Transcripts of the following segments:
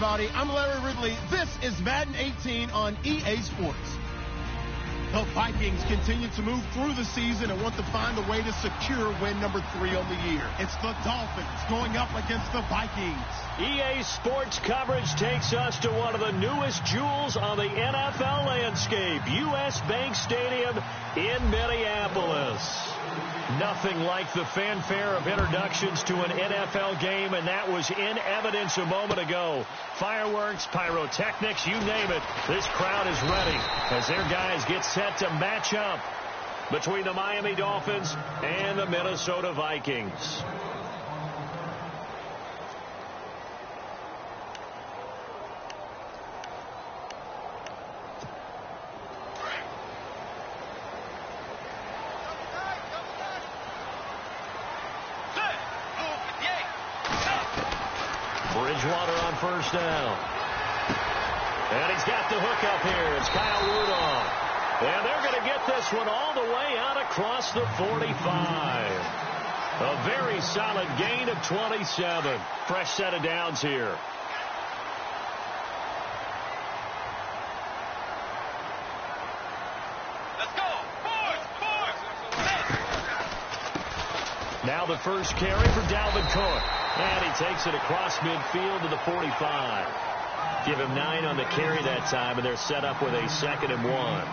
everybody. I'm Larry Ridley. This is Madden 18 on EA Sports. The Vikings continue to move through the season and want to find a way to secure win number 3 on the year. It's the Dolphins going up against the Vikings. EA Sports coverage takes us to one of the newest jewels on the NFL landscape, U.S. Bank Stadium in Minneapolis. Nothing like the fanfare of introductions to an NFL game, and that was in evidence a moment ago. Fireworks, pyrotechnics, you name it. This crowd is ready as their guys get set to match up between the Miami Dolphins and the Minnesota Vikings. Bridgewater on first down. And he's got the hook up here. It's Kyle Rudolph. And they're going to get this one all the way out across the 45. A very solid gain of 27. Fresh set of downs here. Let's go. Fours. Now the first carry for Dalvin Cook. And he takes it across midfield to the 45. Give him 9 on the carry that time, and they're set up with a 2nd and 1.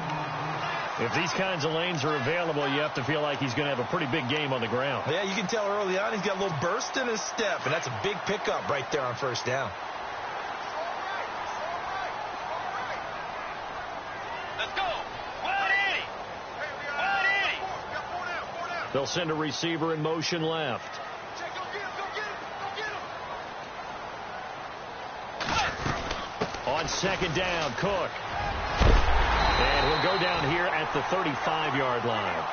If these kinds of lanes are available, you have to feel like he's going to have a pretty big game on the ground. Yeah, you can tell early on he's got a little burst in his step, and that's a big pickup right there on first down. Let's go. 180. They'll send a receiver in motion left. On second down, Cook. And he'll go down here at the 35-yard line.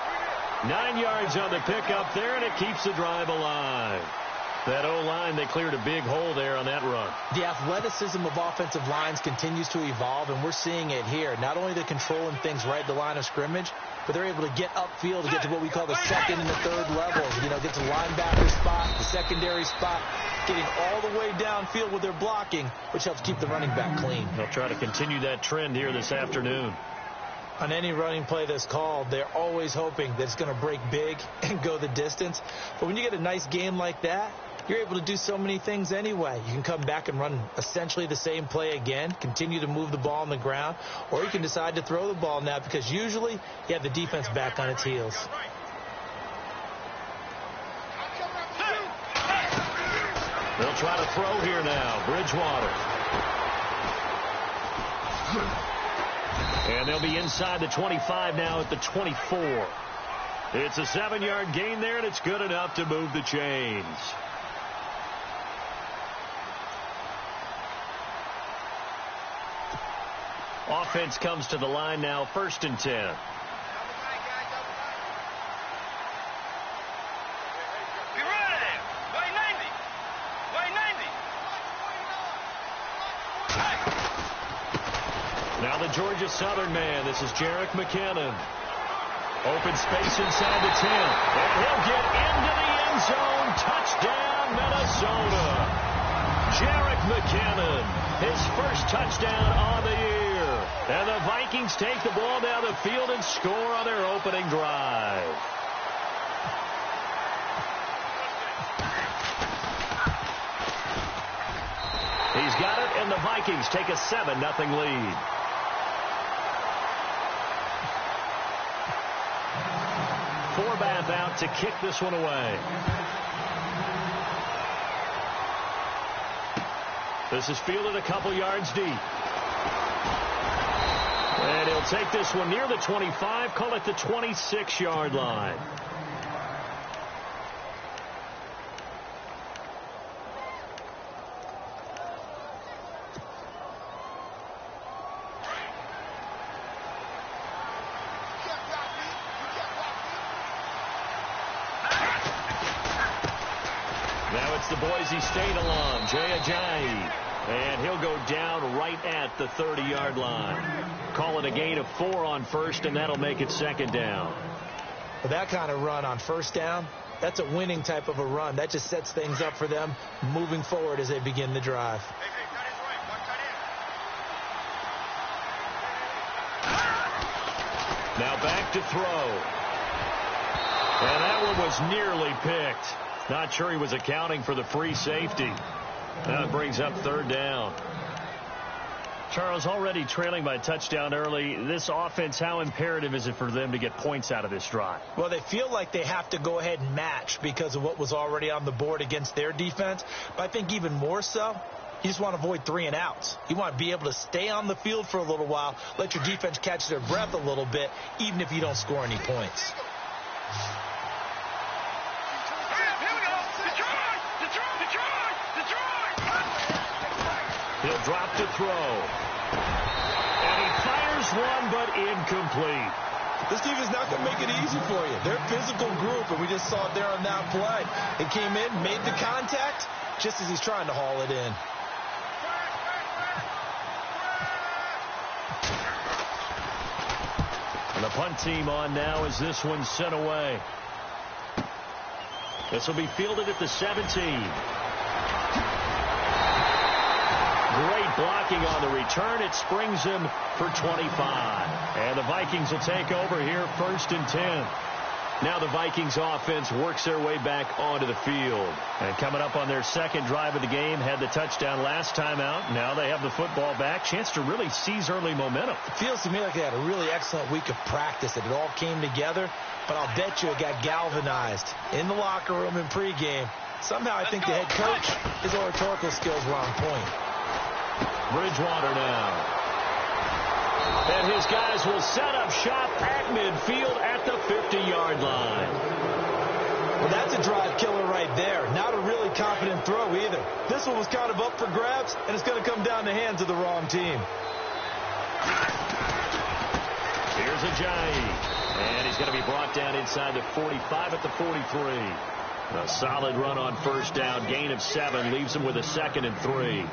9 yards on the pickup there, and it keeps the drive alive. That O-line, they cleared a big hole there on that run. The athleticism of offensive lines continues to evolve, and we're seeing it here. Not only they're controlling things right at the line of scrimmage, but they're able to get upfield to get to what we call the second and the third levels. You know, get to linebacker spot, the secondary spot, getting all the way downfield with their blocking, which helps keep the running back clean. They'll try to continue that trend here this afternoon. On any running play that's called, they're always hoping that it's going to break big and go the distance. But when you get a nice game like that, you're able to do so many things anyway. You can come back and run essentially the same play again, continue to move the ball on the ground, or you can decide to throw the ball now because usually you have the defense back on its heels. They'll try to throw here now. Bridgewater. And they'll be inside the 25 now at the 24. It's a 7-yard gain there, and it's good enough to move the chains. Offense comes to the line now, 1st and 10. Now the Georgia Southern man. This is Jerick McKinnon. Open space inside the 10. And he'll get into the end zone. Touchdown, Minnesota. Jerick McKinnon, his first touchdown on the year. And the Vikings take the ball down the field and score on their opening drive. He's got it, and the Vikings take a 7-0 lead. Forbath out to kick this one away. This is fielded a couple yards deep. And he'll take this one near the 25, call it the 26-yard line. Now it's the Boise State alum, Jay Ajayi. And he'll go down right at the 30-yard line. Call it a gain of 4 on first, and that'll make it 2nd down. With that kind of run on first down, that's a winning type of a run. That just sets things up for them moving forward as they begin the drive. Now back to throw. And that one was nearly picked. Not sure he was accounting for the free safety. That brings up third down. Charles, already trailing by a touchdown early. This offense, how imperative is it for them to get points out of this drive? Well, they feel like they have to go ahead and match because of what was already on the board against their defense. But I think even more so, you just want to avoid 3 and outs. You want to be able to stay on the field for a little while, let your defense catch their breath a little bit, even if you don't score any points. He'll drop to throw. And he fires one, but incomplete. This team is not going to make it easy for you. They're a physical group, and we just saw it there on that play. It came in, made the contact, just as he's trying to haul it in. And the punt team on now as this one's sent away. This will be fielded at the 17. Great blocking on the return. It springs him for 25. And the Vikings will take over here, 1st and 10. Now the Vikings offense works their way back onto the field. And coming up on their second drive of the game, had the touchdown last time out. Now they have the football back. Chance to really seize early momentum. It feels to me like they had a really excellent week of practice, that it all came together. But I'll bet you it got galvanized in the locker room in pregame. Somehow I think the head coach, his oratorical skills were on point. Bridgewater now. And his guys will set up shop at midfield at the 50-yard line. Well, that's a drive killer right there. Not a really confident throw either. This one was kind of up for grabs, and it's going to come down the hands of the wrong team. Here's Ajayi. And he's going to be brought down inside the 45 at the 43. A solid run on first down. Gain of 7 leaves him with a 2nd and 3.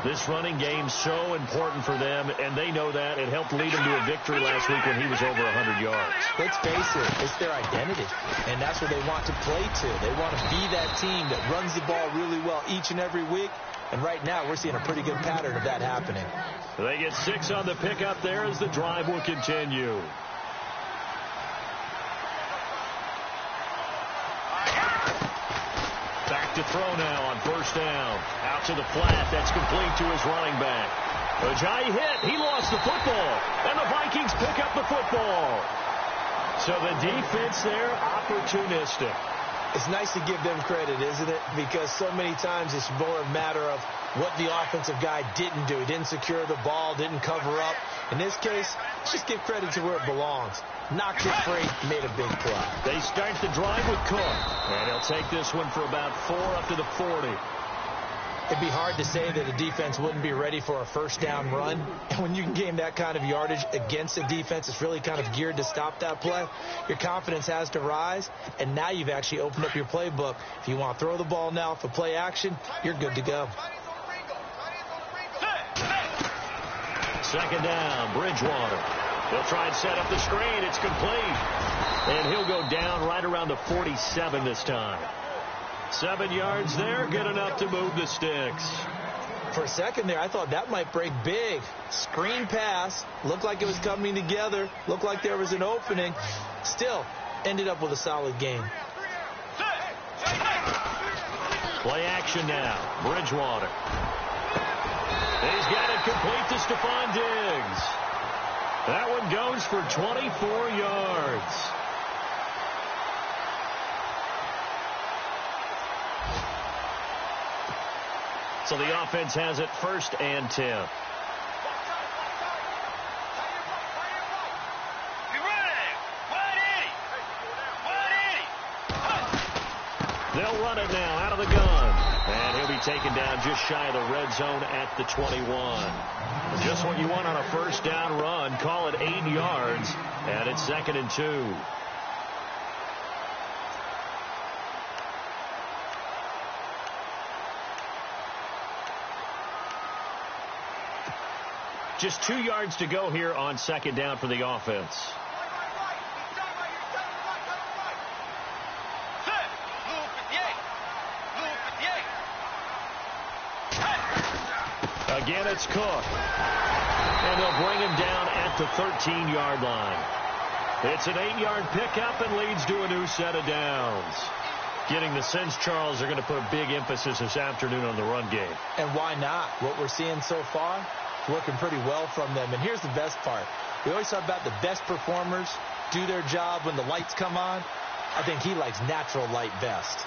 This running game so important for them, and they know that. It helped lead him to a victory last week when he was over 100 yards. Let's face it, it's their identity, and that's what they want to play to. They want to be that team that runs the ball really well each and every week, and right now we're seeing a pretty good pattern of that happening. They get 6 on the pickup there as the drive will continue. Back to throw now on first down. Out to the flat. That's complete to his running back. Ajayi hit. He lost the football. And the Vikings pick up the football. So the defense there, opportunistic. It's nice to give them credit, isn't it? Because so many times it's more a matter of what the offensive guy didn't do. He didn't secure the ball, didn't cover up. In this case, let's just give credit to where it belongs. Knocked it free, made a big play. They start the drive with Cook. And he'll take this one for about 4 up to the 40. It'd be hard to say that a defense wouldn't be ready for a first down run. And when you can gain that kind of yardage against a defense that's really kind of geared to stop that play, your confidence has to rise. And now you've actually opened up your playbook. If you want to throw the ball now for play action, you're good to go. Second down, Bridgewater. He'll try and set up the screen. It's complete. And he'll go down right around the 47 this time. 7 yards there, good enough to move the sticks. For a second there, I thought that might break big. Screen pass, looked like it was coming together, looked like there was an opening. Still, ended up with a solid game. Play action now, Bridgewater. He's got it complete to Stephon Diggs. That one goes for 24 yards. So the offense has it 1st and 10. They'll run it now out of the gun. And he'll be taken down just shy of the red zone at the 21. Just what you want on a first down run. Call it 8 yards. And it's 2nd and 2. Just 2 yards to go here on 2nd down for the offense. Again, it's Cook. And they'll bring him down at the 13-yard line. It's an 8-yard pickup and leads to a new set of downs. Getting the sense, Charles, they're going to put a big emphasis this afternoon on the run game. And why not? What we're seeing so far, working pretty well from them. And here's the best part. We always talk about the best performers do their job when the lights come on. I think he likes natural light best.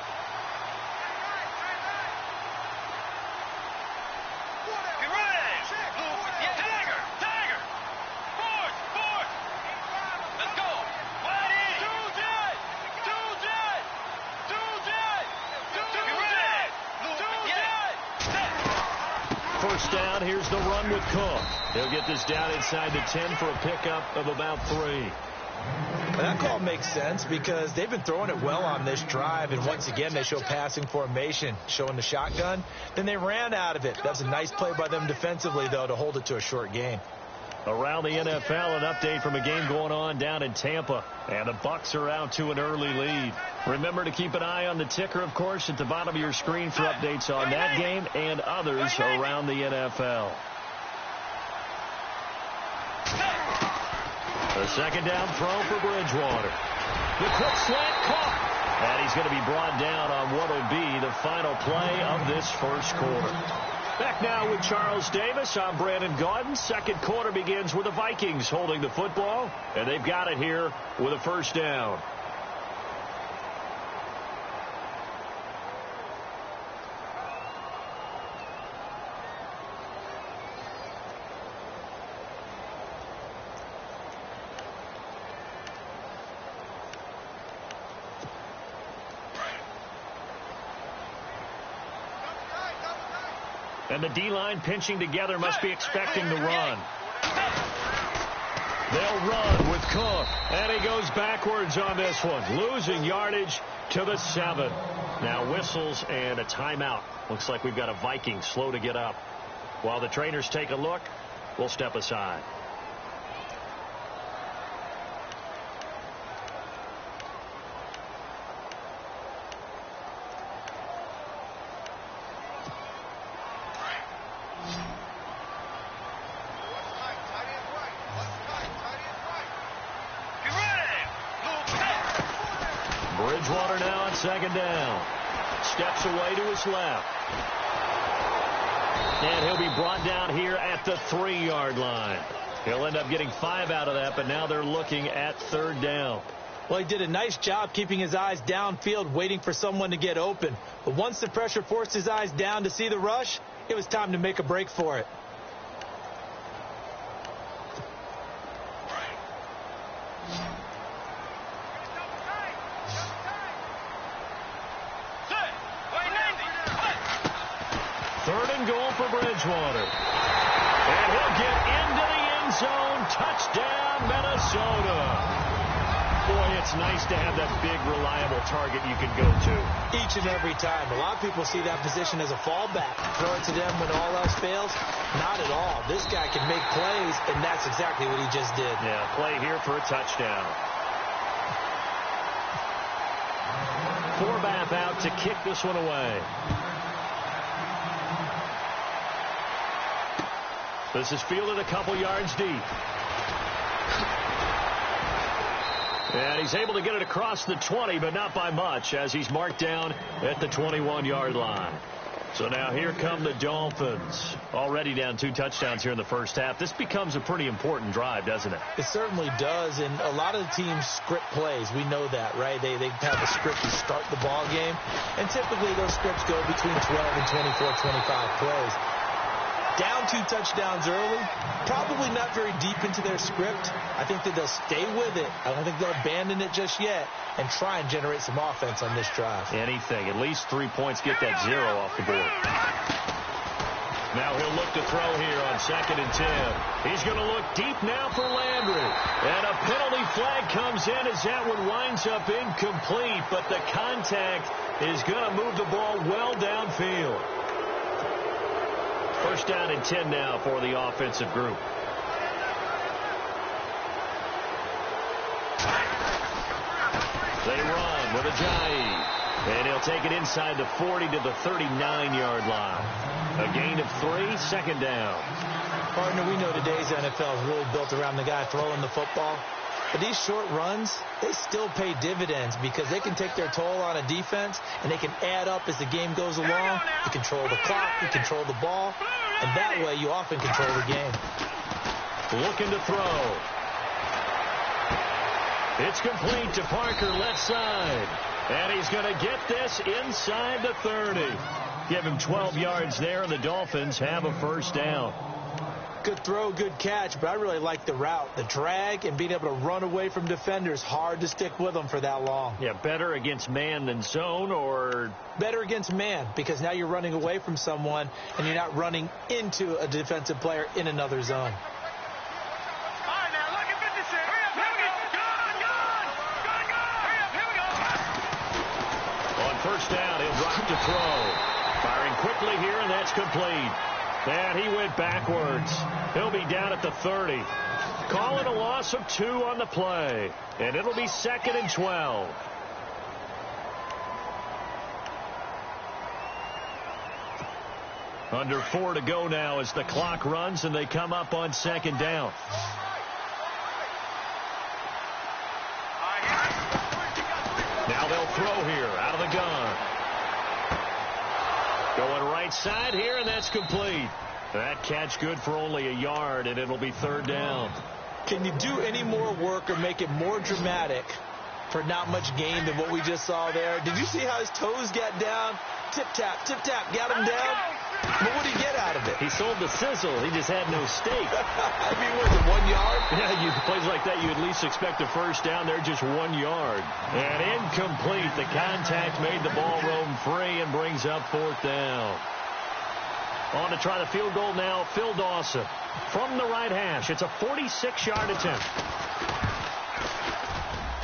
First down, here's the run with Cook. He'll get this down inside the 10 for a pickup of about 3. That call makes sense because they've been throwing it well on this drive, and once again they show passing formation, showing the shotgun. Then they ran out of it. That's a nice play by them defensively, though, to hold it to a short gain. Around the NFL, an update from a game going on down in Tampa, and the Bucs are out to an early lead. Remember to keep an eye on the ticker, of course, at the bottom of your screen for updates on that game and others around the NFL. The second down throw for Bridgewater. The quick slant caught. And he's going to be brought down on what will be the final play of this first quarter. Back now with Charles Davis. I'm Brandon Gaudin. Second quarter begins with the Vikings holding the football, and they've got it here with a first down. And the D-line pinching together must be expecting the run. They'll run with Cook. And he goes backwards on this one. Losing yardage to the 7. Now whistles and a timeout. Looks like we've got a Viking slow to get up. While the trainers take a look, we'll step aside. Bridgewater now on second down. Steps away to his left. And he'll be brought down here at the 3-yard line. He'll end up getting 5 out of that, but now they're looking at third down. Well, he did a nice job keeping his eyes downfield, waiting for someone to get open. But once the pressure forced his eyes down to see the rush, it was time to make a break for it. Third and goal for Bridgewater. And he'll get into the end zone. Touchdown, Minnesota. Boy, it's nice to have that big, reliable target you can go to. Each and every time. A lot of people see that position as a fallback. Throw it to them when all else fails. Not at all. This guy can make plays, and that's exactly what he just did. Yeah, play here for a touchdown. Forbath out to kick this one away. This is fielded a couple yards deep. And he's able to get it across the 20, but not by much, as he's marked down at the 21-yard line. So now here come the Dolphins. Already down 2 touchdowns here in the first half. This becomes a pretty important drive, doesn't it? It certainly does, and a lot of the teams script plays. We know that, right? They have a script to start the ball game, and typically those scripts go between 12 and 24, 25 plays. Down 2 touchdowns early, probably not very deep into their script. I think that they'll stay with it. I don't think they'll abandon it just yet and try and generate some offense on this drive. Anything. At least 3 points, get that 0 off the board. Now he'll look to throw here on 2nd and 10. He's going to look deep now for Landry. And a penalty flag comes in as that one winds up incomplete, but the contact is going to move the ball well downfield. First down and 10 now for the offensive group. They run with Ajayi. And he'll take it inside the 40 to the 39-yard line. A gain of 3, second down. Partner, we know today's NFL is really built around the guy throwing the football. But these short runs, they still pay dividends because they can take their toll on a defense, and they can add up as the game goes along. You control the clock, you control the ball, and that way you often control the game. Looking to throw. It's complete to Parker, left side. And he's going to get this inside the 30. Give him 12 yards there, and the Dolphins have a first down. Good throw, good catch, but I really like the route. The drag and being able to run away from defenders, hard to stick with them for that long. Yeah, better against man than zone, or? Better against man, because now you're running away from someone, and you're not running into a defensive player in another zone. On first down, he'll drop to throw. Firing quickly here, and that's complete. And he went backwards. He'll be down at the 30. Calling a loss of 2 on the play. And it'll be 2nd and 12. Under 4 to go now as the clock runs and they come up on 2nd down. Now they'll throw here out of the gun. Going right side here, and that's complete. That catch good for only a yard, and it'll be 3rd down. Can you do any more work or make it more dramatic for not much gain than what we just saw there? Did you see how his toes got down? Tip-tap, got him down. But what did he get out of it? He sold the sizzle. He just had no steak. I mean, was it 1 yard? Yeah, plays like that, you at least expect a first down. They're just 1 yard. And incomplete. The contact made the ball roam free and brings up 4th down. On to try the field goal now, Phil Dawson. From the right hash, it's a 46-yard attempt.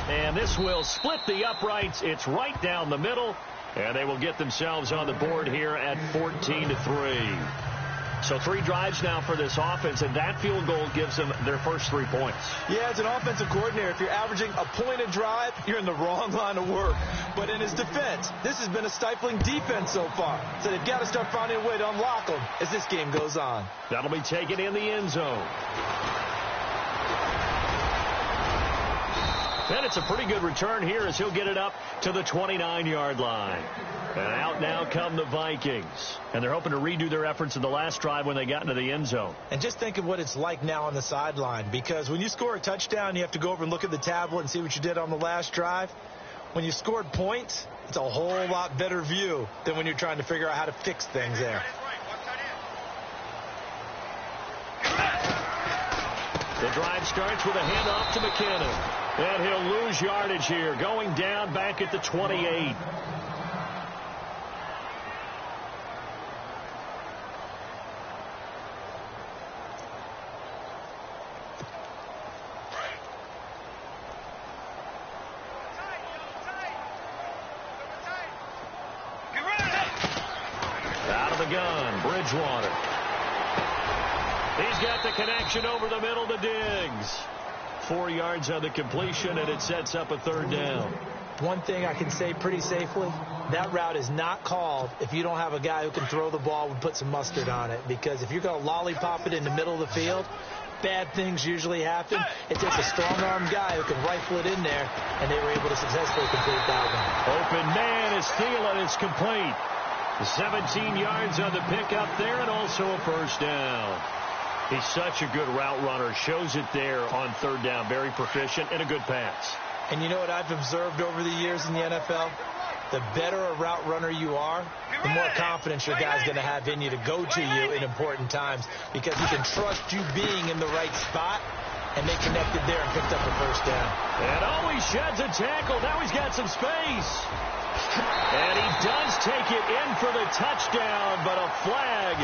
And this will split the uprights. It's right down the middle. And they will get themselves on the board here at 14-3. So 3 drives now for this offense, and that field goal gives them their first 3 points. Yeah, as an offensive coordinator, if you're averaging a point a drive, you're in the wrong line of work. But in his defense, this has been a stifling defense so far. So they've got to start finding a way to unlock them as this game goes on. That'll be taken in the end zone. And it's a pretty good return here as he'll get it up to the 29-yard line. And out now come the Vikings. And they're hoping to redo their efforts in the last drive when they got into the end zone. And just think of what it's like now on the sideline, because when you score a touchdown, you have to go over and look at the tablet and see what you did on the last drive. When you scored points, it's a whole lot better view than when you're trying to figure out how to fix things there. The drive starts with a handoff to McKinnon. And he'll lose yardage here, going down back at the 28. Out of the gun, Bridgewater. He's got the connection over the middle to Diggs. 4 yards on the completion, and it sets up a 3rd down. One thing I can say pretty safely, that route is not called if you don't have a guy who can throw the ball and put some mustard on it. Because if you're going to lollipop it in the middle of the field, bad things usually happen. It takes a strong-armed guy who can rifle it in there, and they were able to successfully complete that one. Open man is Thielen. It's complete. 17 yards on the pickup there, and also a first down. He's such a good route runner. Shows it there on 3rd down. Very proficient and a good pass. And you know what I've observed over the years in the NFL? The better a route runner you are, the more confidence your guy's going to have in you to go to you in important times, because he can trust you being in the right spot, and they connected there and picked up a first down. And he sheds a tackle. Now he's got some space. And he does take it in for the touchdown, but a flag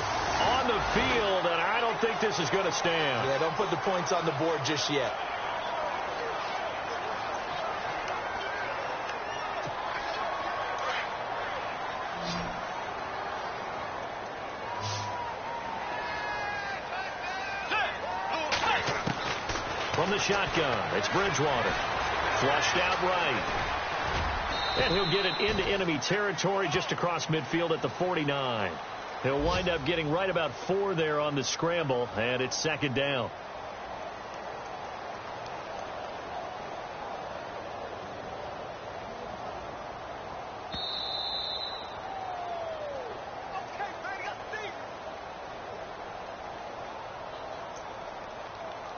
on the field, and I don't think this is going to stand. Yeah, don't put the points on the board just yet. From the shotgun, it's Bridgewater. Flushed out right. And he'll get it into enemy territory just across midfield at the 49. He'll wind up getting right about 4 there on the scramble, and it's 2nd down.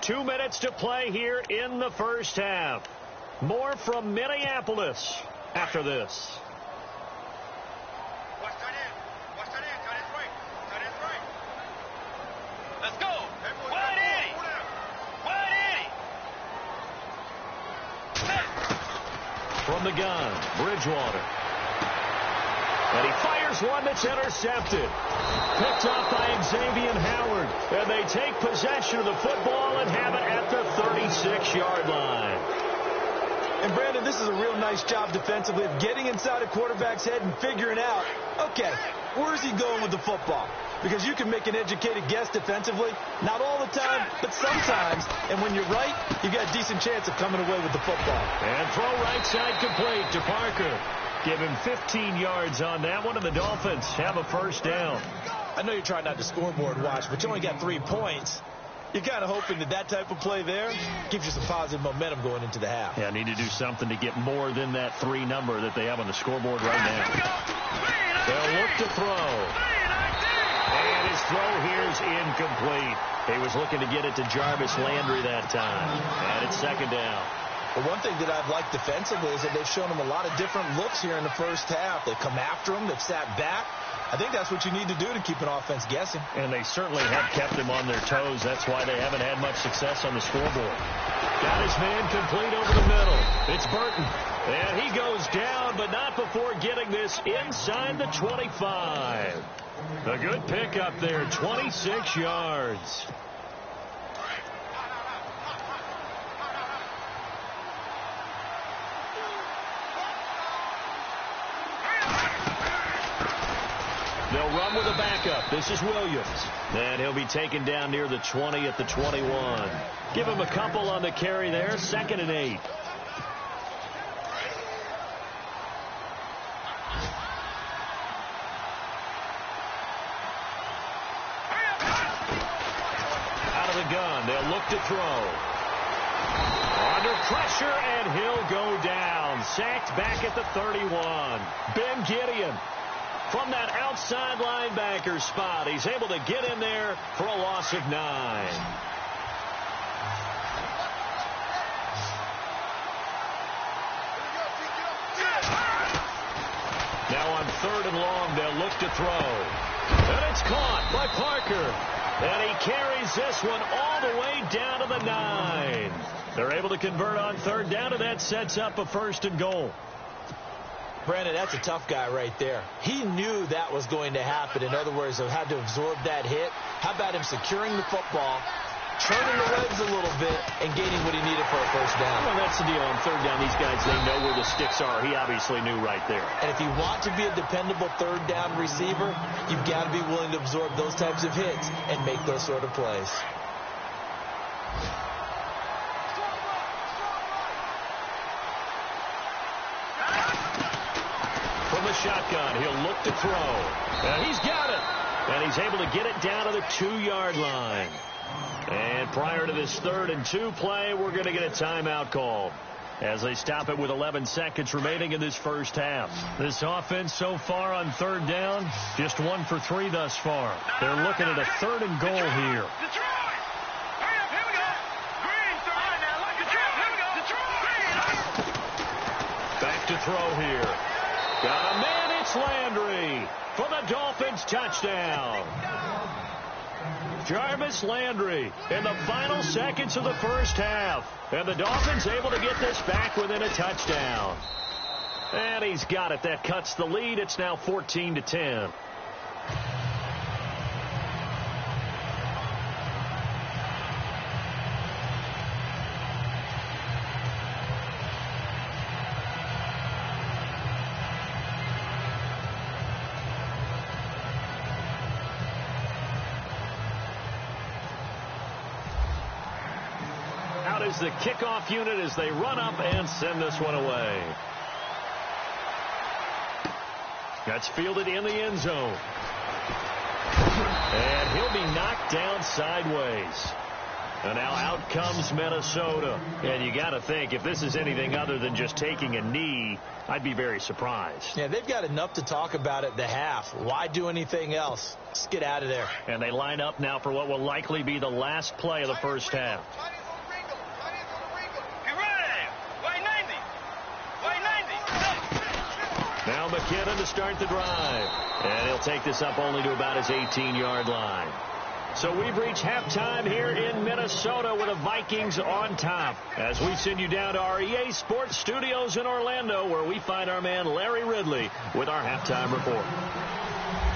2 minutes to play here in the first half. More from Minneapolis after this. Let's go. Wide 80. Wide 80. From the gun, Bridgewater. And he fires one that's intercepted. Picked off by Xavier Howard. And they take possession of the football and have it at the 36-yard line. And, Brandon, this is a real nice job defensively of getting inside a quarterback's head and figuring out, okay, where's he going with the football? Because you can make an educated guess defensively. Not all the time, but sometimes. And when you're right, you got a decent chance of coming away with the football. And throw right side complete to Parker. Give him 15 yards on that one, and the Dolphins have a first down. I know you're trying not to scoreboard watch, but you only got 3 points. You're kind of hoping that type of play there gives you some positive momentum going into the half. Yeah, need to do something to get more than that 3 number that they have on the scoreboard right now. They'll look to throw. And his throw here is incomplete. He was looking to get it to Jarvis Landry that time. And it's second down. But one thing that I've liked defensively is that they've shown him a lot of different looks here in the first half. They've come after him. They've sat back. I think that's what you need to do to keep an offense guessing. And they certainly have kept them on their toes. That's why they haven't had much success on the scoreboard. Got his man complete over the middle. It's Burton. And he goes down, but not before getting this inside the 25. A good pickup there, 26 yards. They'll run with a backup. This is Williams. And he'll be taken down near the 20 at the 21. Give him a couple on the carry there. 2nd and 8. Out of the gun. They'll look to throw. Under pressure, and he'll go down. Sacked back at the 31. Ben Gideon. From that outside linebacker spot, he's able to get in there for a loss of 9. Now on 3rd and long, they'll look to throw. And it's caught by Parker. And he carries this one all the way down to the 9. They're able to convert on 3rd down, and that sets up a 1st and goal. Brandon, that's a tough guy right there. He knew that was going to happen. In other words, he had to absorb that hit. How about him securing the football, turning the legs a little bit, and gaining what he needed for a 1st down? Well, that's the deal. On 3rd down, these guys, they know where the sticks are. He obviously knew right there. And if you want to be a dependable 3rd down receiver, you've got to be willing to absorb those types of hits and make those sort of plays. Shotgun. He'll look to throw. And he's got it. And he's able to get it down to the 2-yard line. And prior to this 3rd and 2 play, we're going to get a timeout called as they stop it with 11 seconds remaining in this first half. This offense so far on 3rd down, just 1 for 3 thus far. They're looking at a 3rd and goal here. Back to throw here. Got a man, it's Landry for the Dolphins touchdown. Jarvis Landry in the final seconds of the first half. And the Dolphins able to get this back within a touchdown. And he's got it. That cuts the lead. It's now 14-10. Is the kickoff unit as they run up and send this one away. That's fielded in the end zone. And he'll be knocked down sideways. And now out comes Minnesota. And you got to think, if this is anything other than just taking a knee, I'd be very surprised. Yeah, they've got enough to talk about at the half. Why do anything else? Just get out of there. And they line up now for what will likely be the last play of the first half. McKinnon to start the drive. And he'll take this up only to about his 18-yard line. So we've reached halftime here in Minnesota with the Vikings on top. As we send you down to our EA Sports Studios in Orlando, where we find our man Larry Ridley with our halftime report.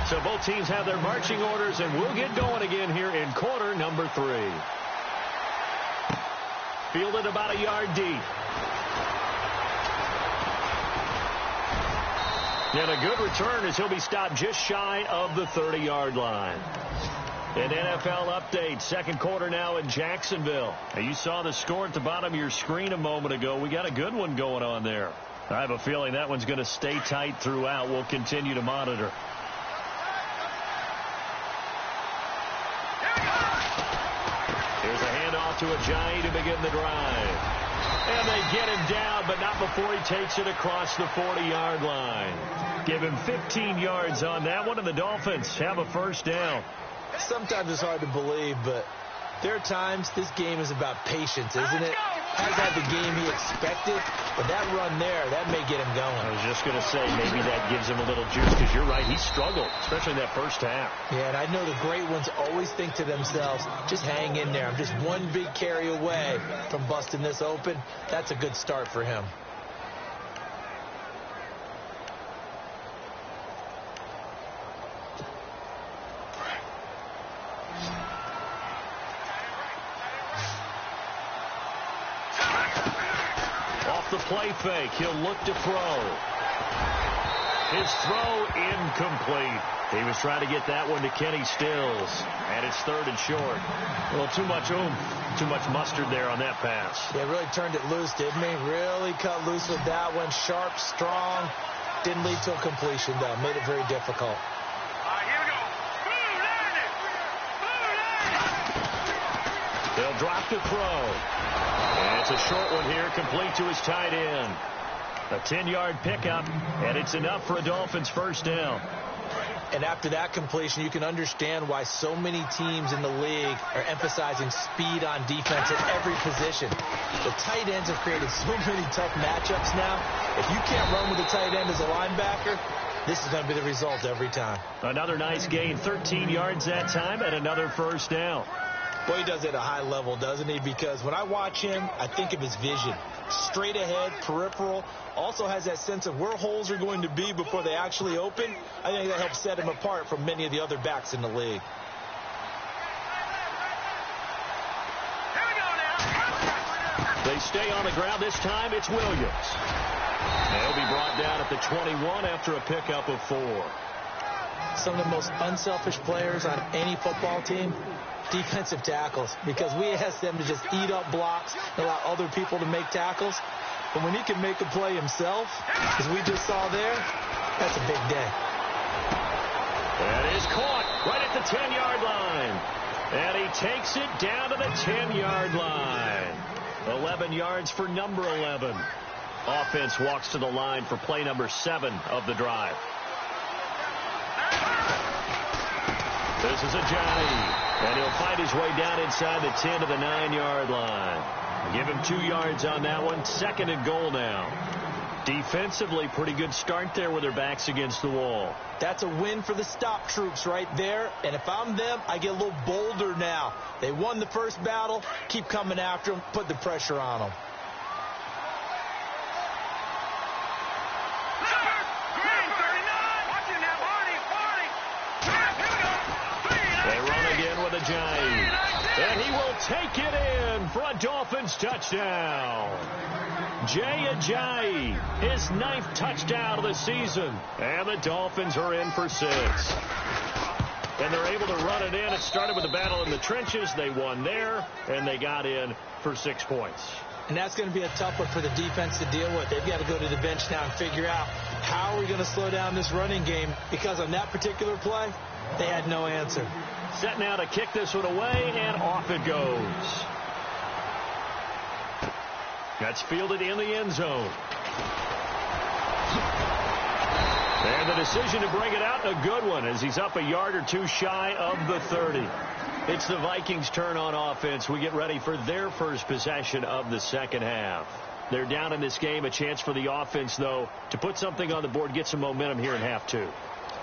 So both teams have their marching orders, and we'll get going again here in quarter number 3. Fielded about a yard deep. And a good return as he'll be stopped just shy of the 30-yard line. An NFL update, second quarter now in Jacksonville. Now, you saw the score at the bottom of your screen a moment ago. We got a good one going on there. I have a feeling that one's going to stay tight throughout. We'll continue to monitor. Here's a handoff to Ajayi to begin the drive. And they get him down, but not before he takes it across the 40-yard line. Give him 15 yards on that one, and the Dolphins have a first down. Sometimes it's hard to believe, but there are times this game is about patience, isn't it? Hasn't had the game he expected, but that run there, that may get him going. I was just going to say, maybe that gives him a little juice, because you're right, he struggled, especially in that first half. Yeah, and I know the great ones always think to themselves, just hang in there. I'm just one big carry away from busting this open. That's a good start for him. The play fake. He'll look to throw. His throw incomplete. He was trying to get that one to Kenny Stills. And it's third and short. A little too much oomph, too much mustard there on that pass. Yeah, really turned it loose, didn't he? Really cut loose with that one. Sharp, strong. Didn't lead to a completion, though. Made it very difficult. Here we go. They'll drop the throw. And it's a short one here, complete to his tight end. A 10-yard pickup, and it's enough for a Dolphins first down. And after that completion, you can understand why so many teams in the league are emphasizing speed on defense at every position. The tight ends have created so many tough matchups now. If you can't run with the tight end as a linebacker, this is going to be the result every time. Another nice gain, 13 yards that time, and another first down. Boy, he does it at a high level, doesn't he? Because when I watch him, I think of his vision. Straight ahead, peripheral. Also has that sense of where holes are going to be before they actually open. I think that helps set him apart from many of the other backs in the league. Here we go now. They stay on the ground. This time it's Williams. And he'll be brought down at the 21 after a pickup of 4. Some of the most unselfish players on any football team, defensive tackles, because we ask them to just eat up blocks and allow other people to make tackles. But when he can make a play himself, as we just saw there, that's a big day. That is caught right at the 10-yard line. And he takes it down to the 10-yard line. 11 yards for number 11. Offense walks to the line for play number 7 of the drive. This is Ajayi. And he'll find his way down inside the 10 to the 9-yard line. Give him 2 yards on that one. Second and goal now. Defensively, pretty good start there with their backs against the wall. That's a win for the stop troops right there. And if I'm them, I get a little bolder now. They won the first battle. Keep coming after them. Put the pressure on them. Ajayi. And he will take it in for a Dolphins touchdown. Jay Ajayi, his 9th touchdown of the season. And the Dolphins are in for 6. And they're able to run it in. It started with a battle in the trenches. They won there, and they got in for 6 points. And that's going to be a tough one for the defense to deal with. They've got to go to the bench now and figure out how are we going to slow down this running game, because on that particular play, they had no answer. Set now to kick this one away, and off it goes. That's fielded in the end zone. And the decision to bring it out, a good one, as he's up a yard or two shy of the 30. It's the Vikings' turn on offense. We get ready for their first possession of the second half. They're down in this game. A chance for the offense, though, to put something on the board, get some momentum here in half two.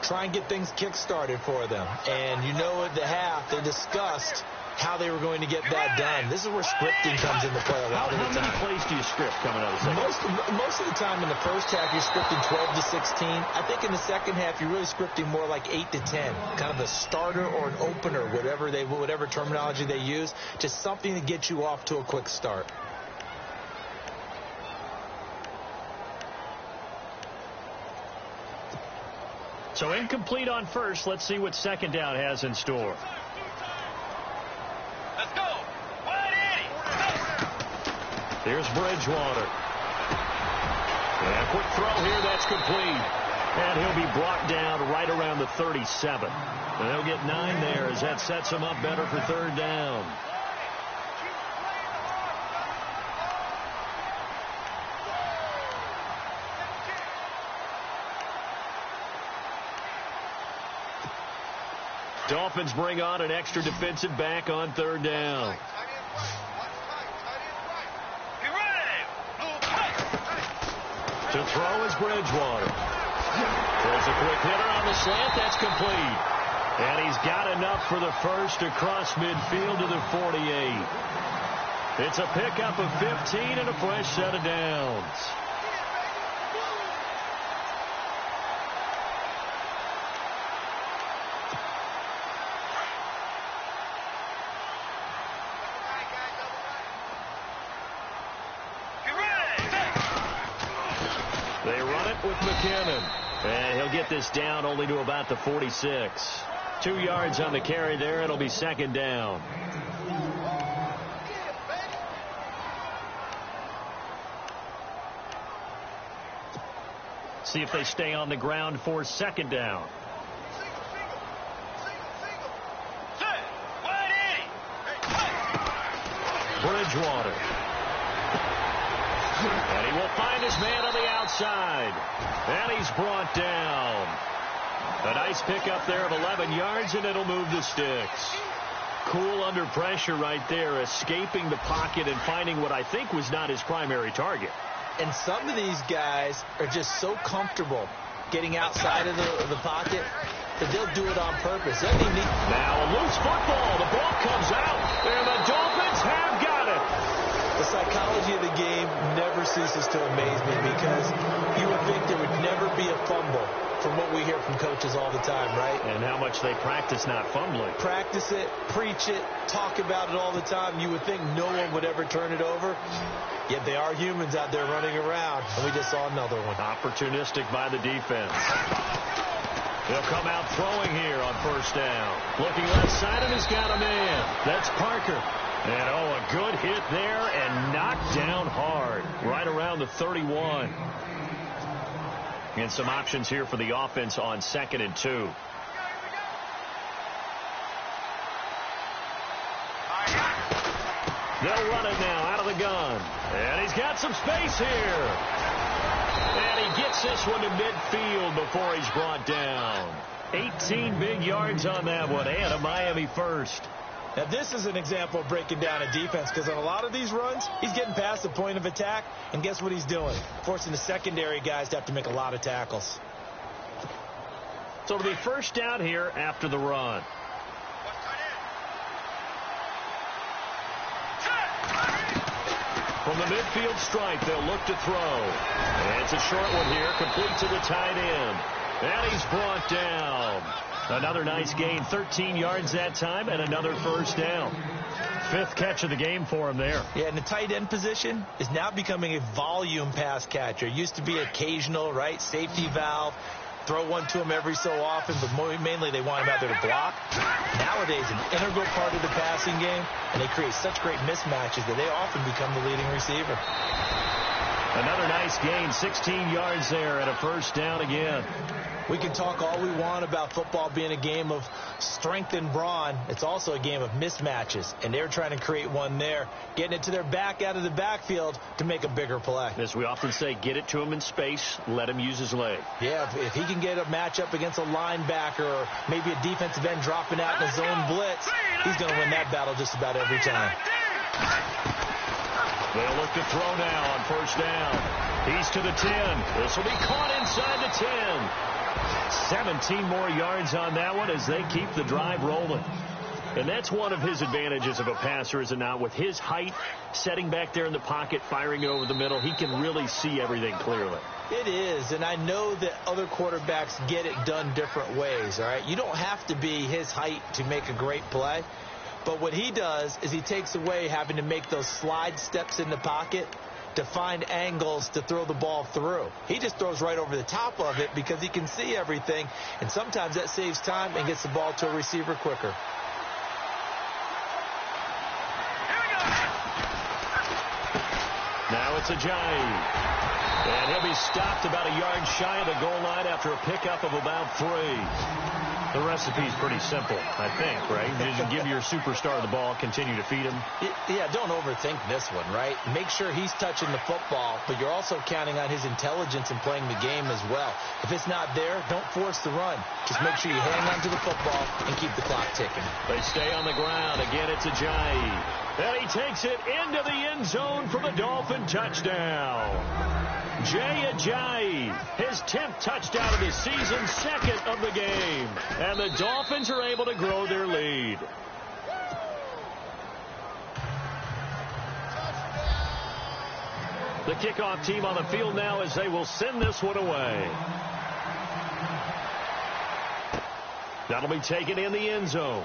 Try and get things kick-started for them. And you know at the half, they discussed how they were going to get that done. This is where scripting comes into play a lot of the time. How many plays do you script coming out of the second? Most of the time in the first half, you're scripting 12 to 16. I think in the second half, you're really scripting more like 8 to 10. Kind of a starter or an opener, whatever terminology they use. Just something to get you off to a quick start. So incomplete on first. Let's see what second down has in store. Let's go. Here's Bridgewater. And a quick throw here. That's complete. And he'll be brought down right around the 37. And they'll get 9 there as that sets him up better for third down. Dolphins bring on an extra defensive back on third down. To throw is Bridgewater. There's a quick hitter on the slant. That's complete. And he's got enough for the first across midfield to the 48. It's a pickup of 15 and a fresh set of downs. They run it with McKinnon. And he'll get this down only to about the 46. 2 yards on the carry there. It'll be second down. See if they stay on the ground for second down. Bridgewater. And he will find his man on the outside. And he's brought down. A nice pickup there of 11 yards, and it'll move the sticks. Cool under pressure right there, escaping the pocket and finding what I think was not his primary target. And some of these guys are just so comfortable getting outside of the pocket that they'll do it on purpose. Now a loose football. The ball comes out, and the Dolphins have got it. The psychology of the game never ceases to amaze me because you would think there would never be a fumble from what we hear from coaches all the time, right? And how much they practice not fumbling. Practice it, preach it, talk about it all the time. You would think no one would ever turn it over. Yet they are humans out there running around, and we just saw another one. Opportunistic by the defense. They'll come out throwing here on first down. Looking left side, and he's got a man. That's Parker. And, a good hit there and knocked down hard. Right around the 31. And some options here for the offense on 2nd and 2. They'll run it now out of the gun. And he's got some space here. And he gets this one to midfield before he's brought down. 18 big yards on that one, and a Miami first. Now, this is an example of breaking down a defense because on a lot of these runs, he's getting past the point of attack, and guess what he's doing? Forcing the secondary guys to have to make a lot of tackles. So it'll be first down here after the run. From the midfield stripe, they'll look to throw. And it's a short one here, complete to the tight end. And he's brought down. Another nice gain, 13 yards that time, and another first down. 5th catch of the game for him there. Yeah, and the tight end position is now becoming a volume pass catcher. It used to be occasional, right? Safety valve. Throw one to him every so often, but mainly they want him out there to block. Nowadays, an integral part of the passing game, and they create such great mismatches that they often become the leading receiver. Another nice gain, 16 yards there, and a first down again. We can talk all we want about football being a game of strength and brawn. It's also a game of mismatches, and they're trying to create one there, getting it to their back out of the backfield to make a bigger play. As we often say, get it to him in space, let him use his leg. Yeah, if he can get a matchup against a linebacker or maybe a defensive end dropping out in a zone blitz, he's going to win that battle just about every time. They'll look to throw now on first down. He's to the 10. This will be caught inside the 10. 17 more yards on that one as they keep the drive rolling. And that's one of his advantages of a passer, is it not? With his height, setting back there in the pocket, firing it over the middle, he can really see everything clearly. It is, and I know that other quarterbacks get it done different ways, all right? You don't have to be his height to make a great play. But what he does is he takes away having to make those slide steps in the pocket to find angles to throw the ball through. He just throws right over the top of it because he can see everything, and sometimes that saves time and gets the ball to a receiver quicker. Now it's Ajayi. And he'll be stopped about a yard shy of the goal line after a pickup of about 3. The recipe's pretty simple, I think, right? Just give your superstar the ball, continue to feed him. Yeah, don't overthink this one, right? Make sure he's touching the football, but you're also counting on his intelligence in playing the game as well. If it's not there, don't force the run. Just make sure you hang on to the football and keep the clock ticking. They stay on the ground. Again, it's Ajayi. And he takes it into the end zone for the Dolphin touchdown. Jay Ajayi, his 10th touchdown of the season, second of the game. And the Dolphins are able to grow their lead. The kickoff team on the field now as they will send this one away. That'll be taken in the end zone.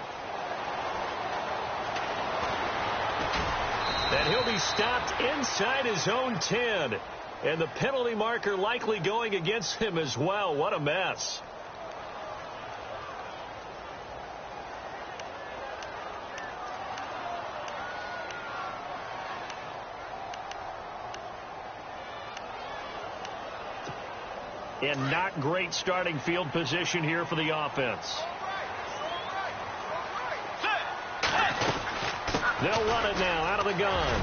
And he'll be stopped inside his own 10. And the penalty marker likely going against him as well. What a mess. And not great starting field position here for the offense. They'll run it now out of the gun.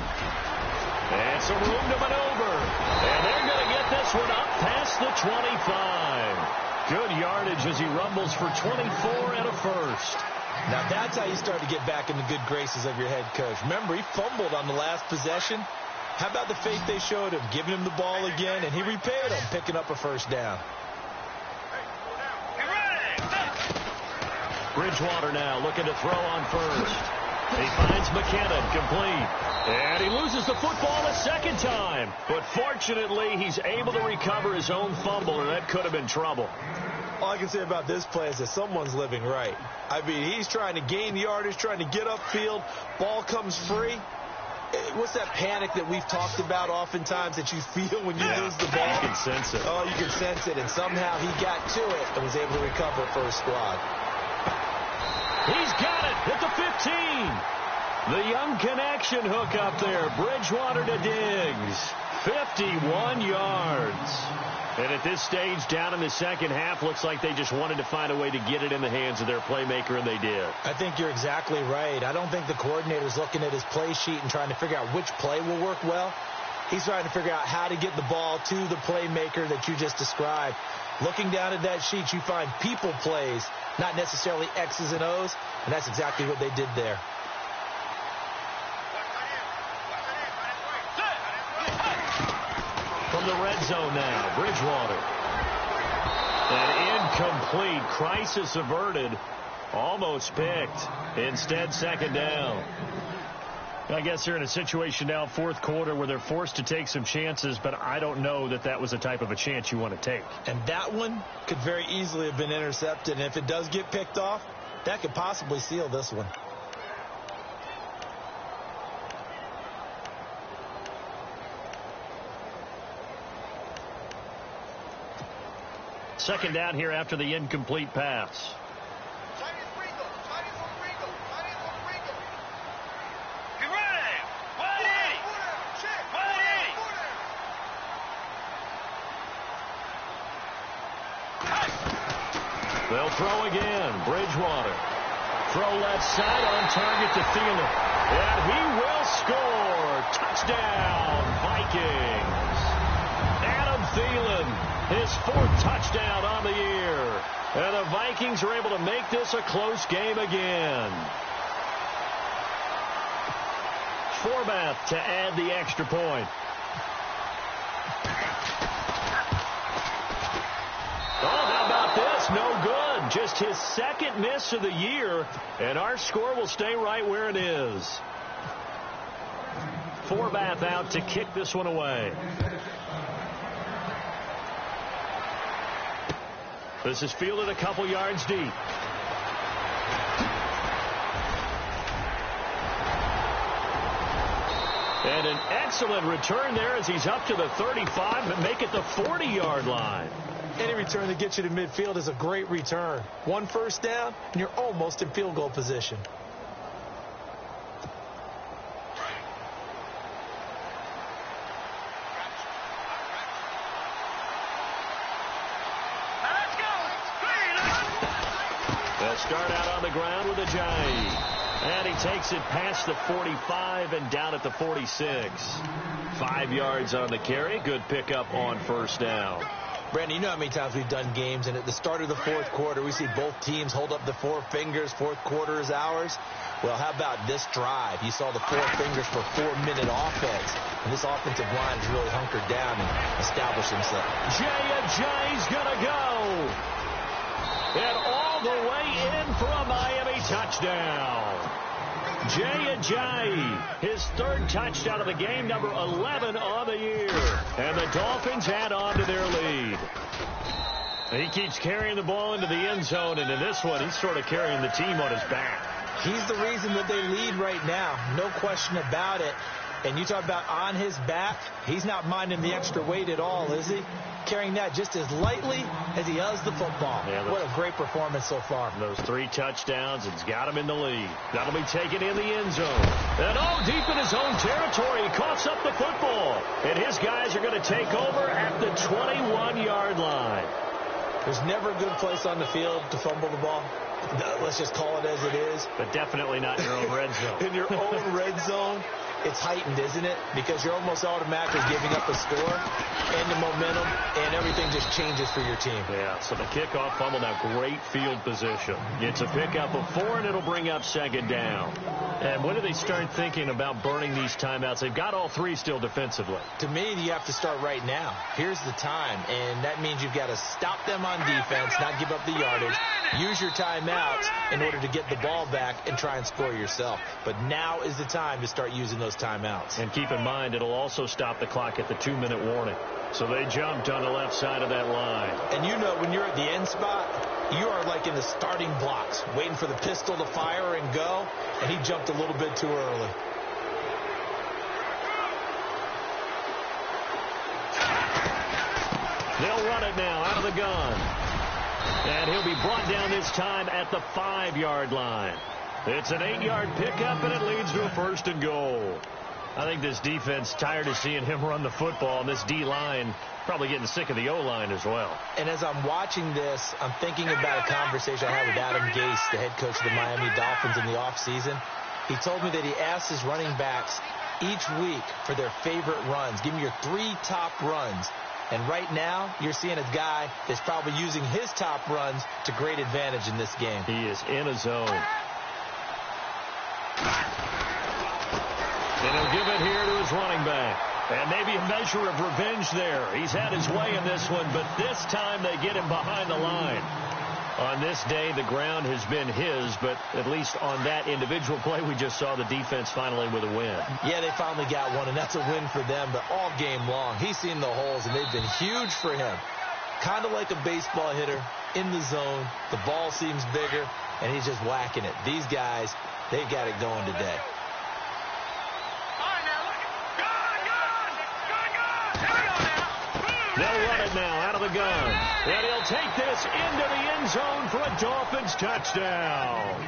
And some room to maneuver. And they're going to get this one up past the 25. Good yardage as he rumbles for 24 and a first. Now that's how you start to get back in the good graces of your head coach. Remember, he fumbled on the last possession. How about the faith they showed him, giving him the ball again, and he repaid him, picking up a first down. Bridgewater now looking to throw on first. He finds McKinnon, complete. And he loses the football a second time. But fortunately, he's able to recover his own fumble, or that could have been trouble. All I can say about this play is that someone's living right. I mean, he's trying to gain yardage, trying to get upfield. Ball comes free. What's that panic that we've talked about oftentimes that you feel when you lose the ball? You can sense it. Oh, you can sense it. And somehow he got to it and was able to recover for his squad. He's got it at the 15. The young connection hook up there. Bridgewater to Diggs. 51 yards. And at this stage, down in the second half, looks like they just wanted to find a way to get it in the hands of their playmaker, and they did. I think you're exactly right. I don't think the coordinator's looking at his play sheet and trying to figure out which play will work well. He's trying to figure out how to get the ball to the playmaker that you just described. Looking down at that sheet, you find people plays, not necessarily X's and O's, and that's exactly what they did there. From the red zone now, Bridgewater. An incomplete, crisis averted, almost picked. Instead, second down. I guess they're in a situation now, fourth quarter, where they're forced to take some chances, but I don't know that that was the type of a chance you want to take. And that one could very easily have been intercepted, and if it does get picked off, that could possibly seal this one. Second down here after the incomplete pass. They'll throw again. Bridgewater. Throw left side on target to Thielen. And he will score. Touchdown, Vikings. Adam Thielen, his fourth touchdown on the year. And the Vikings are able to make this a close game again. Forbath to add the extra point. Oh, how about this? No good. Just his second miss of the year, and our score will stay right where it is. Forbath out to kick this one away. This is fielded a couple yards deep. And an excellent return there as he's up to the 35, but make it the 40-yard line. Any return that gets you to midfield is a great return. One first down, and you're almost in field goal position. They'll start out on the ground with Ajayi. And he takes it past the 45 and down at the 46. 5 yards on the carry. Good pickup on first down. Brandon, you know how many times we've done games, and at the start of the fourth quarter, we see both teams hold up the four fingers. Fourth quarter is ours. Well, how about this drive? You saw the four fingers for 4-minute offense. And this offensive line has really hunkered down and established himself. Ajayi's going to go. And all the way in for a Miami touchdown. Ajayi, his third touchdown of the game, number 11 on the year. And the Dolphins add on to their lead. He keeps carrying the ball into the end zone, and in this one, he's sort of carrying the team on his back. He's the reason that they lead right now. No question about it. And you talk about on his back, he's not minding the extra weight at all, is he? Carrying that just as lightly as he does the football. Yeah, what a great performance so far. Those 3 touchdowns, it's got him in the lead. That'll be taken in the end zone. And deep in his own territory, he coughs up the football. And his guys are going to take over at the 21-yard line. There's never a good place on the field to fumble the ball. Let's just call it as it is. But definitely not in your own red zone. In your own red zone, it's heightened, isn't it? Because you're almost automatically giving up a score and the momentum, and everything just changes for your team. Yeah, so the kickoff fumble, now great field position. It's a pickup of 4, and it'll bring up second down. And when do they start thinking about burning these timeouts? They've got all 3 still defensively. To me, you have to start right now. Here's the time, and that means you've got to stop them on defense, not give up the yardage, use your timeouts in order to get the ball back and try and score yourself. But now is the time to start using those timeouts. And keep in mind, it'll also stop the clock at the 2-minute warning. So they jumped on the left side of that line. And you know, when you're at the end spot, you are like in the starting blocks, waiting for the pistol to fire and go, and he jumped a little bit too early. They'll run it now out of the gun. And he'll be brought down this time at the 5-yard line. It's an 8-yard pickup, and it leads to a 1st and goal. I think this defense tired of seeing him run the football, and this D-line probably getting sick of the O-line as well. And as I'm watching this, I'm thinking about a conversation I had with Adam Gase, the head coach of the Miami Dolphins, in the offseason. He told me that he asked his running backs each week for their favorite runs. Give me your 3 top runs. And right now, you're seeing a guy that's probably using his top runs to great advantage in this game. He is in a zone. And he'll give it here to his running back. And maybe a measure of revenge there. He's had his way in this one, but this time they get him behind the line. On this day, the ground has been his, but at least on that individual play, we just saw the defense finally with a win. Yeah, they finally got one, and that's a win for them, but all game long, he's seen the holes, and they've been huge for him. Kind of like a baseball hitter in the zone. The ball seems bigger, and he's just whacking it. These guys, they've got it going today. They'll run it now out of the gun. And he'll take this into the end zone for a Dolphins touchdown.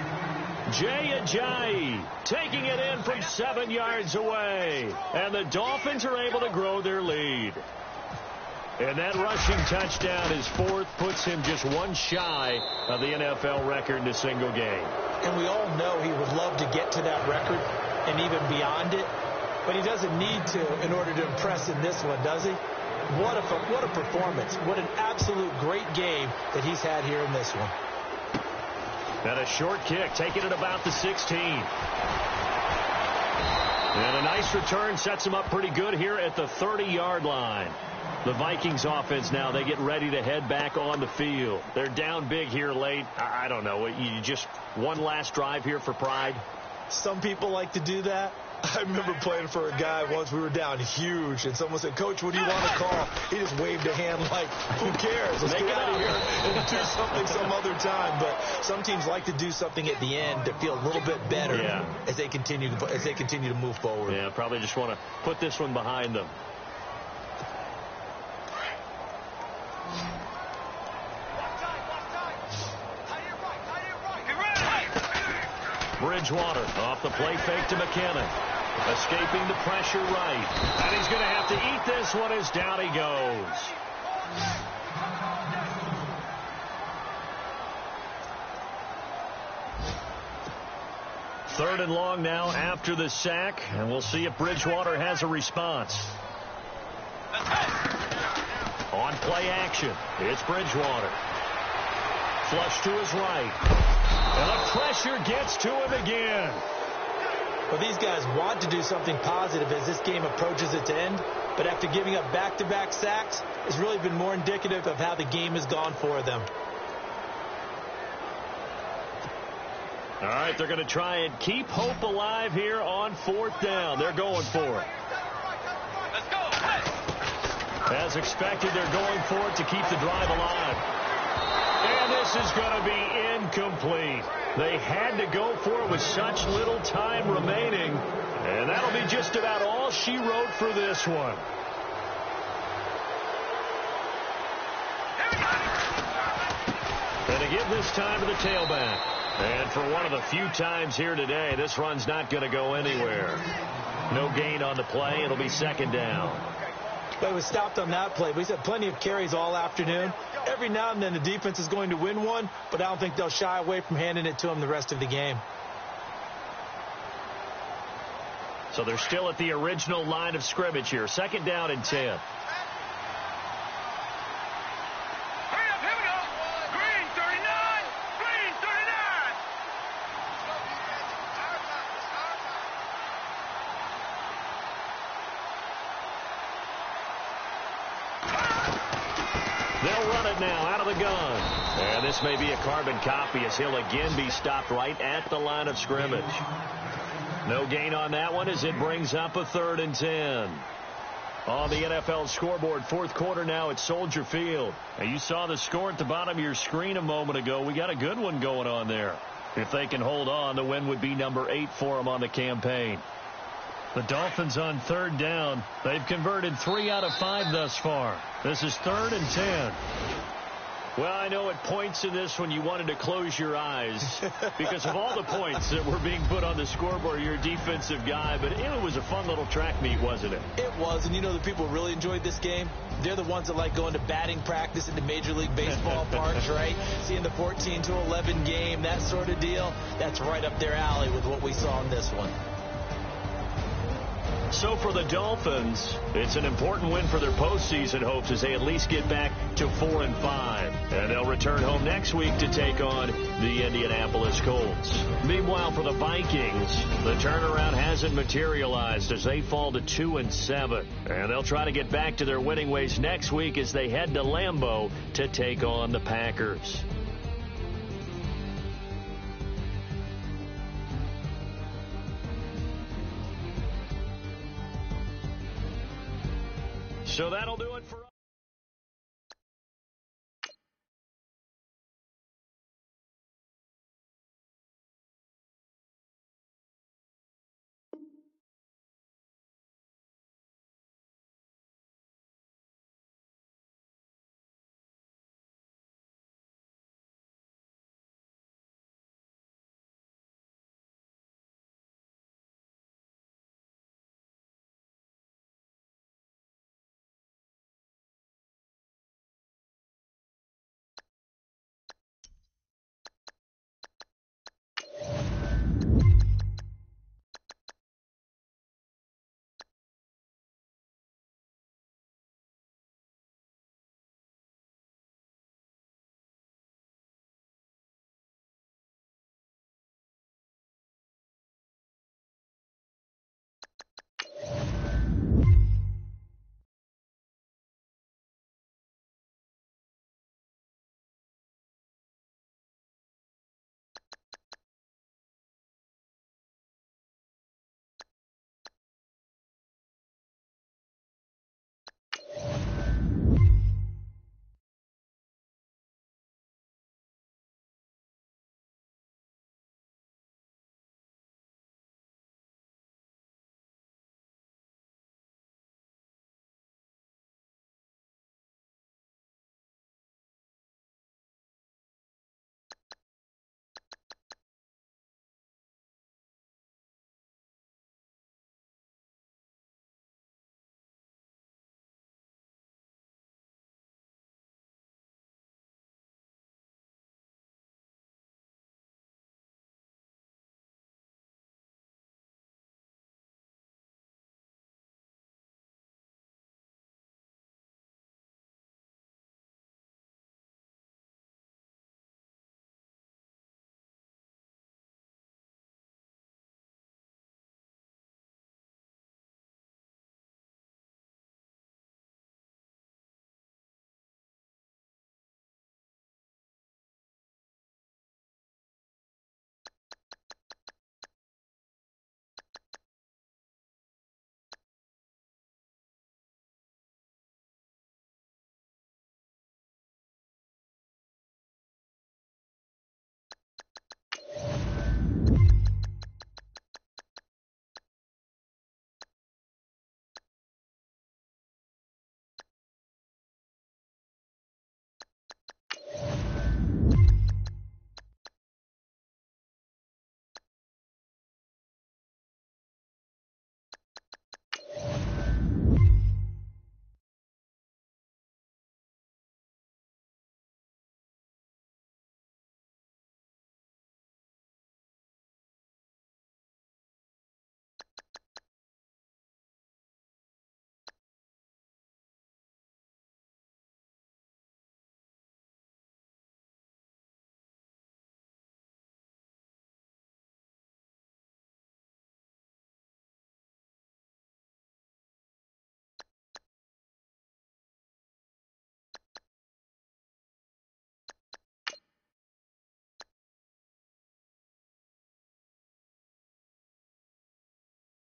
Ajayi taking it in from 7 yards away. And the Dolphins are able to grow their lead. And that rushing touchdown, his 4th, puts him just 1 shy of the NFL record in a single game. And we all know he would love to get to that record and even beyond it. But he doesn't need to in order to impress in this one, does he? What a performance. What an absolute great game that he's had here in this one. And a short kick, taking it about the 16. And a nice return sets them up pretty good here at the 30-yard line. The Vikings offense now, they get ready to head back on the field. They're down big here late. I don't know. You just one last drive here for pride? Some people like to do that. I remember playing for a guy once. We were down huge, and someone said, "Coach, what do you want to call?" He just waved a hand like, "Who cares? Let's get out of here and do something some other time." But some teams like to do something at the end to feel a little bit better as they continue to move forward. Yeah, probably just want to put this one behind them. Bridgewater off the play fake to McKinnon. Escaping the pressure right. And he's going to have to eat this one as down he goes. Third and long now after the sack. And we'll see if Bridgewater has a response. On play action, it's Bridgewater. Flush to his right. And the pressure gets to him again. Well, these guys want to do something positive as this game approaches its end. But after giving up back-to-back sacks, it's really been more indicative of how the game has gone for them. All right, they're going to try and keep hope alive here on fourth down. They're going for it. As expected, they're going for it to keep the drive alive. And this is going to be incomplete. They had to go for it with such little time remaining. And that'll be just about all she wrote for this one. And again this time to the tailback. And for one of the few times here today, this run's not going to go anywhere. No gain on the play. It'll be second down. But it was stopped on that play. But he's had plenty of carries all afternoon. Every now and then the defense is going to win one, but I don't think they'll shy away from handing it to him the rest of the game. So they're still at the original line of scrimmage here. Second down and 10. Now out of the gun. And this may be a carbon copy as he'll again be stopped right at the line of scrimmage. No gain on that one as it brings up a 3rd and 10. On the NFL scoreboard, fourth quarter now at Soldier Field. Now you saw the score at the bottom of your screen a moment ago. We got a good one going on there. If they can hold on, the win would be number 8 for them on the campaign. The Dolphins on 3rd down. They've converted 3 out of 5 thus far. This is 3rd and 10. Well, I know at points in this one you wanted to close your eyes because of all the points that were being put on the scoreboard. You're a defensive guy, but it was a fun little track meet, wasn't it? It was, and you know the people who really enjoyed this game? They're the ones that like going to batting practice at the Major League Baseball parks, right? Seeing the 14-11 game, that sort of deal. That's right up their alley with what we saw in this one. So for the Dolphins, it's an important win for their postseason hopes as they at least get back to 4-5. And they'll return home next week to take on the Indianapolis Colts. Meanwhile, for the Vikings, the turnaround hasn't materialized as they fall to 2-7. And they'll try to get back to their winning ways next week as they head to Lambeau to take on the Packers. So that'll do it for us.